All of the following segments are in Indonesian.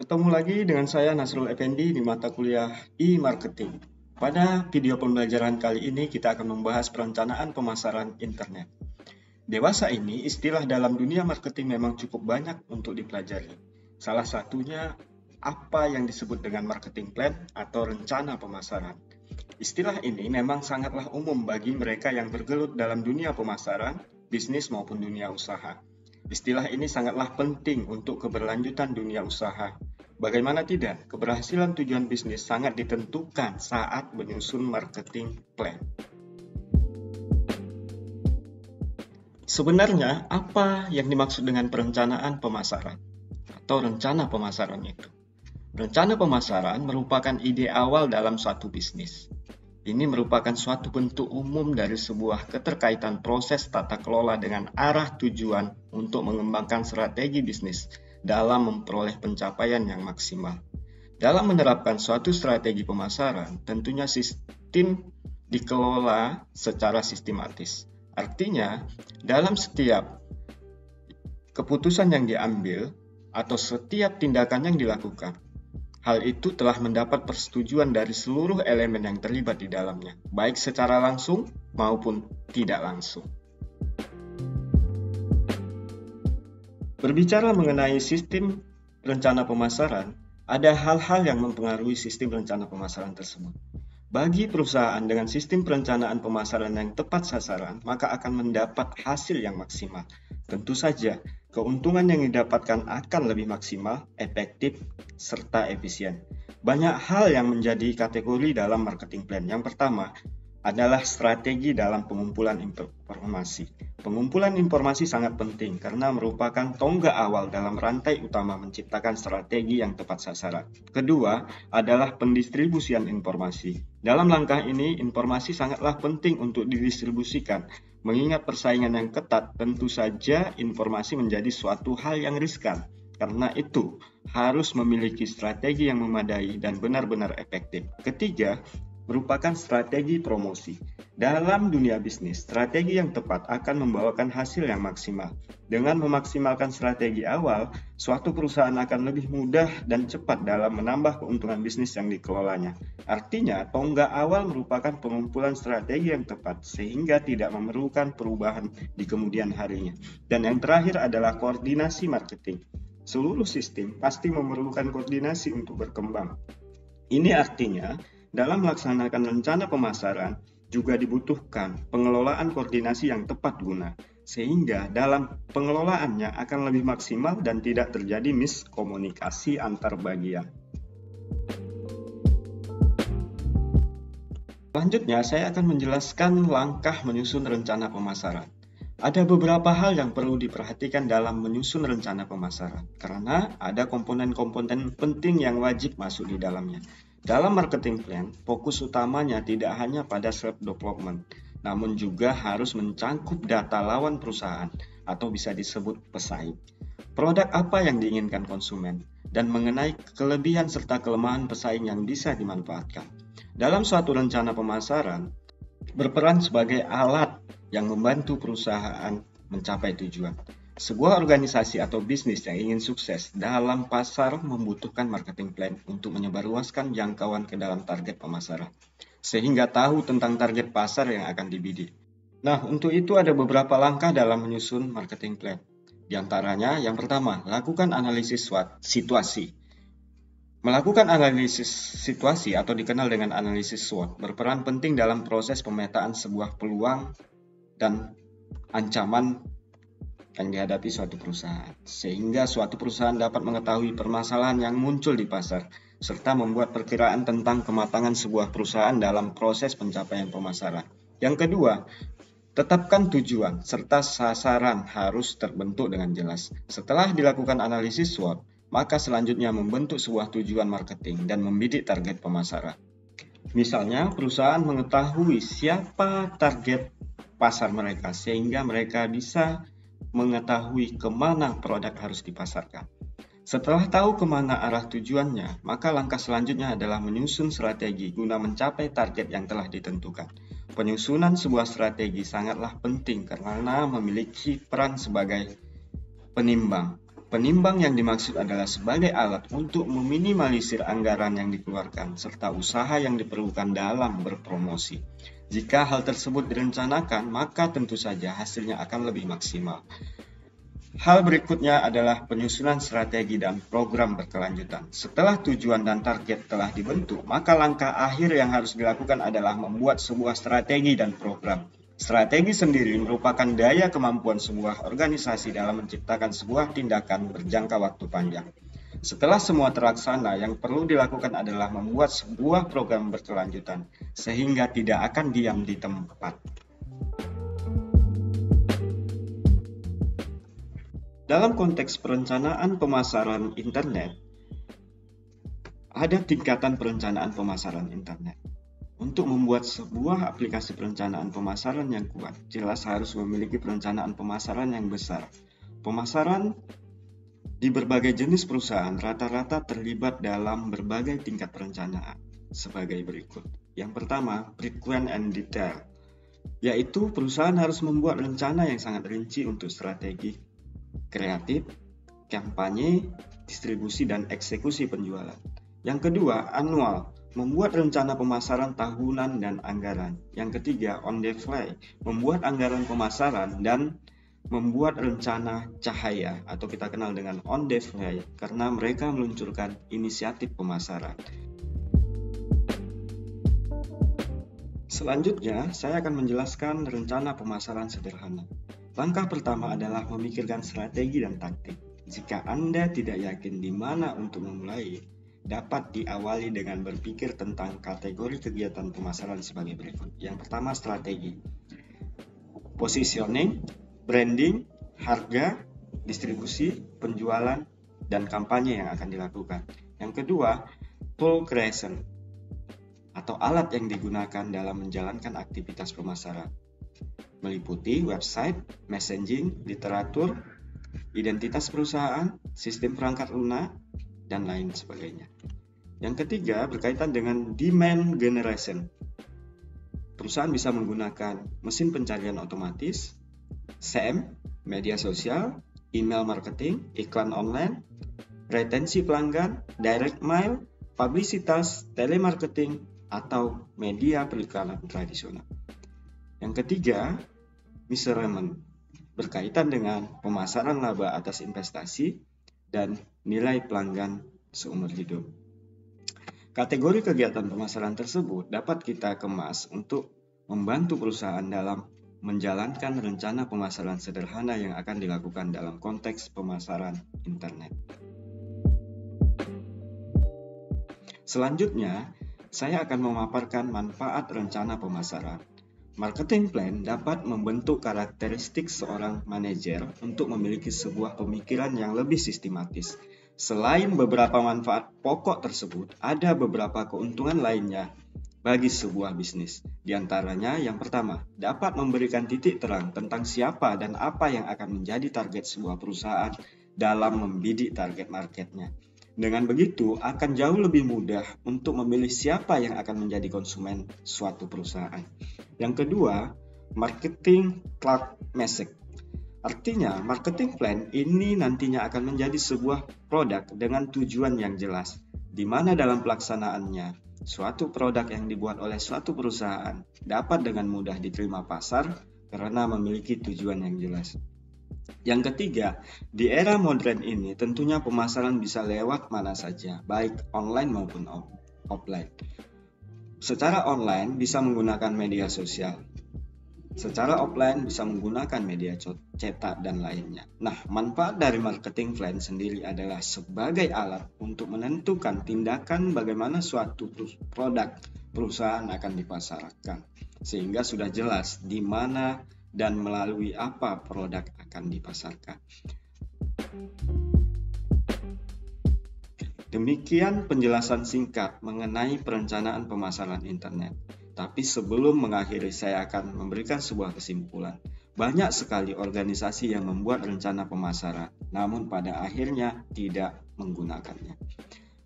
Ketemu lagi dengan saya Nasrul Effendi di mata kuliah e-marketing. Pada video pembelajaran kali ini kita akan membahas perencanaan pemasaran internet. Dewasa ini istilah dalam dunia marketing memang cukup banyak untuk dipelajari. Salah satunya apa yang disebut dengan marketing plan atau rencana pemasaran. Istilah ini memang sangatlah umum bagi mereka yang bergelut dalam dunia pemasaran, bisnis maupun dunia usaha. Istilah ini sangatlah penting untuk keberlanjutan dunia usaha. Bagaimana tidak, keberhasilan tujuan bisnis sangat ditentukan saat menyusun marketing plan. Sebenarnya, apa yang dimaksud dengan perencanaan pemasaran atau rencana pemasaran itu? Rencana pemasaran merupakan ide awal dalam suatu bisnis. Ini merupakan suatu bentuk umum dari sebuah keterkaitan proses tata kelola dengan arah tujuan untuk mengembangkan strategi bisnis dalam memperoleh pencapaian yang maksimal. Dalam menerapkan suatu strategi pemasaran, tentunya sistem dikelola secara sistematis. Artinya, dalam setiap keputusan yang diambil atau setiap tindakan yang dilakukan, hal itu telah mendapat persetujuan dari seluruh elemen yang terlibat di dalamnya, baik secara langsung maupun tidak langsung. Berbicara mengenai sistem rencana pemasaran, ada hal-hal yang mempengaruhi sistem rencana pemasaran tersebut. Bagi perusahaan dengan sistem perencanaan pemasaran yang tepat sasaran, maka akan mendapat hasil yang maksimal. Tentu saja, keuntungan yang didapatkan akan lebih maksimal, efektif, serta efisien. Banyak hal yang menjadi kategori dalam marketing plan. Yang pertama adalah strategi dalam pengumpulan informasi. Pengumpulan informasi sangat penting karena merupakan tonggak awal dalam rantai utama menciptakan strategi yang tepat sasaran. Kedua adalah pendistribusian informasi. Dalam langkah ini, informasi sangatlah penting untuk didistribusikan. Mengingat persaingan yang ketat, tentu saja informasi menjadi suatu hal yang riskan. Karena itu, harus memiliki strategi yang memadai dan benar-benar efektif. Ketiga, merupakan strategi promosi. Dalam dunia bisnis, strategi yang tepat akan membawakan hasil yang maksimal. Dengan memaksimalkan strategi awal, suatu perusahaan akan lebih mudah dan cepat dalam menambah keuntungan bisnis yang dikelolanya. Artinya, tonggak awal merupakan pengumpulan strategi yang tepat, sehingga tidak memerlukan perubahan di kemudian harinya. Dan yang terakhir adalah koordinasi marketing. Seluruh sistem pasti memerlukan koordinasi untuk berkembang. Ini artinya, dalam melaksanakan rencana pemasaran juga dibutuhkan pengelolaan koordinasi yang tepat guna, sehingga dalam pengelolaannya akan lebih maksimal dan tidak terjadi miskomunikasi antar bagian. Selanjutnya, saya akan menjelaskan langkah menyusun rencana pemasaran. Ada beberapa hal yang perlu diperhatikan dalam menyusun rencana pemasaran, karena ada komponen-komponen penting yang wajib masuk di dalamnya. Dalam marketing plan, fokus utamanya tidak hanya pada self development, namun juga harus mencangkup data lawan perusahaan atau bisa disebut pesaing. Produk apa yang diinginkan konsumen dan mengenai kelebihan serta kelemahan pesaing yang bisa dimanfaatkan. Dalam suatu rencana pemasaran, berperan sebagai alat yang membantu perusahaan mencapai tujuan. Sebuah organisasi atau bisnis yang ingin sukses dalam pasar membutuhkan marketing plan untuk menyebarluaskan jangkauan ke dalam target pemasaran, sehingga tahu tentang target pasar yang akan dibidik. Nah, untuk itu ada beberapa langkah dalam menyusun marketing plan. Di antaranya, yang pertama, lakukan analisis situasi. Melakukan analisis situasi atau dikenal dengan analisis SWOT berperan penting dalam proses pemetaan sebuah peluang dan ancaman yang dihadapi suatu perusahaan, sehingga suatu perusahaan dapat mengetahui permasalahan yang muncul di pasar, serta membuat perkiraan tentang kematangan sebuah perusahaan dalam proses pencapaian pemasaran. Yang kedua, tetapkan tujuan, serta sasaran harus terbentuk dengan jelas. Setelah dilakukan analisis SWOT, maka selanjutnya membentuk sebuah tujuan marketing dan membidik target pemasaran. Misalnya, perusahaan mengetahui siapa target pasar mereka, sehingga mereka bisa mengetahui kemana produk harus dipasarkan. Setelah tahu kemana arah tujuannya, maka langkah selanjutnya adalah menyusun strategi guna mencapai target yang telah ditentukan. Penyusunan sebuah strategi sangatlah penting karena memiliki peran sebagai penimbang. Penimbang yang dimaksud adalah sebagai alat untuk meminimalisir anggaran yang dikeluarkan serta usaha yang diperlukan dalam berpromosi. Jika hal tersebut direncanakan, maka tentu saja hasilnya akan lebih maksimal. Hal berikutnya adalah penyusunan strategi dan program berkelanjutan. Setelah tujuan dan target telah dibentuk, maka langkah akhir yang harus dilakukan adalah membuat sebuah strategi dan program. Strategi sendiri merupakan daya kemampuan sebuah organisasi dalam menciptakan sebuah tindakan berjangka waktu panjang. Setelah semua terlaksana, yang perlu dilakukan adalah membuat sebuah program berkelanjutan, sehingga tidak akan diam di tempat. Dalam konteks perencanaan pemasaran internet, ada tingkatan perencanaan pemasaran internet. Untuk membuat sebuah aplikasi perencanaan pemasaran yang kuat, jelas harus memiliki perencanaan pemasaran yang besar. Pemasaran di berbagai jenis perusahaan rata-rata terlibat dalam berbagai tingkat perencanaan sebagai berikut. Yang pertama, frequent and detail, yaitu perusahaan harus membuat rencana yang sangat rinci untuk strategi, kreatif, kampanye, distribusi, dan eksekusi penjualan. Yang kedua, annual, membuat rencana pemasaran tahunan dan anggaran. Yang ketiga, on the fly, membuat anggaran pemasaran dan membuat rencana cahaya atau kita kenal dengan on the fly karena mereka meluncurkan inisiatif pemasaran. Selanjutnya, saya akan menjelaskan rencana pemasaran sederhana. Langkah pertama adalah memikirkan strategi dan taktik. Jika Anda tidak yakin di mana untuk memulai, dapat diawali dengan berpikir tentang kategori kegiatan pemasaran sebagai berikut. Yang pertama, strategi. Positioning, branding, harga, distribusi, penjualan, dan kampanye yang akan dilakukan. Yang kedua, tool creation atau alat yang digunakan dalam menjalankan aktivitas pemasaran. Meliputi website, messaging, literatur, identitas perusahaan, sistem perangkat lunak, dan lain sebagainya. Yang ketiga berkaitan dengan demand generation. Perusahaan bisa menggunakan mesin pencarian otomatis, SEM, media sosial, email marketing, iklan online, retensi pelanggan, direct mail, publisitas, telemarketing, atau media periklanan tradisional. Yang ketiga, measurement, berkaitan dengan pemasaran laba atas investasi dan nilai pelanggan seumur hidup. Kategori kegiatan pemasaran tersebut dapat kita kemas untuk membantu perusahaan dalam menjalankan rencana pemasaran sederhana yang akan dilakukan dalam konteks pemasaran internet. Selanjutnya, saya akan memaparkan manfaat rencana pemasaran. Marketing plan dapat membentuk karakteristik seorang manajer untuk memiliki sebuah pemikiran yang lebih sistematis. Selain beberapa manfaat pokok tersebut, ada beberapa keuntungan lainnya bagi sebuah bisnis. Di antaranya, yang pertama, dapat memberikan titik terang tentang siapa dan apa yang akan menjadi target sebuah perusahaan dalam membidik target marketnya. Dengan begitu, akan jauh lebih mudah untuk memilih siapa yang akan menjadi konsumen suatu perusahaan. Yang kedua, marketing cloud message. Artinya, marketing plan ini nantinya akan menjadi sebuah produk dengan tujuan yang jelas, di mana dalam pelaksanaannya, suatu produk yang dibuat oleh suatu perusahaan dapat dengan mudah diterima pasar karena memiliki tujuan yang jelas. Yang ketiga, di era modern ini tentunya pemasaran bisa lewat mana saja, baik online maupun offline. Secara online bisa menggunakan media sosial, secara offline bisa menggunakan media cetak dan lainnya. Nah, manfaat dari marketing plan sendiri adalah sebagai alat untuk menentukan tindakan bagaimana suatu produk perusahaan akan dipasarkan, sehingga sudah jelas di mana dan melalui apa produk akan dipasarkan. Demikian penjelasan singkat mengenai perencanaan pemasaran internet. Tapi sebelum mengakhiri, saya akan memberikan sebuah kesimpulan. Banyak sekali organisasi yang membuat rencana pemasaran, namun pada akhirnya tidak menggunakannya.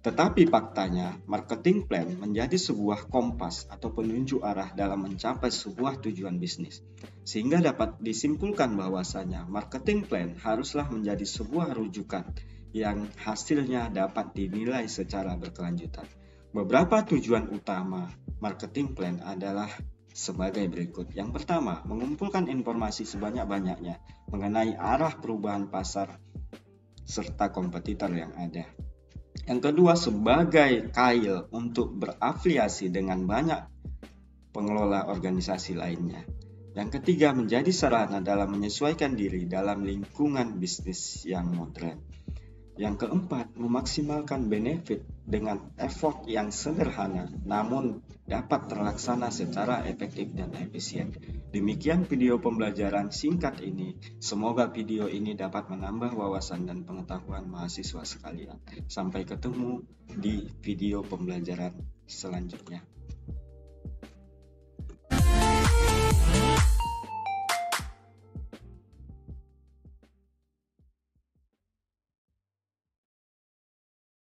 Tetapi faktanya, marketing plan menjadi sebuah kompas atau penunjuk arah dalam mencapai sebuah tujuan bisnis. Sehingga dapat disimpulkan bahwasanya marketing plan haruslah menjadi sebuah rujukan yang hasilnya dapat dinilai secara berkelanjutan. Beberapa tujuan utama marketing plan adalah sebagai berikut. Yang pertama, mengumpulkan informasi sebanyak-banyaknya mengenai arah perubahan pasar serta kompetitor yang ada. Yang kedua, sebagai kail untuk berafiliasi dengan banyak pengelola organisasi lainnya. Yang ketiga, menjadi sarana dalam menyesuaikan diri dalam lingkungan bisnis yang modern. Yang keempat, memaksimalkan benefit dengan effort yang sederhana namun dapat terlaksana secara efektif dan efisien. Demikian video pembelajaran singkat ini. Semoga video ini dapat menambah wawasan dan pengetahuan mahasiswa sekalian. Sampai ketemu di video pembelajaran selanjutnya.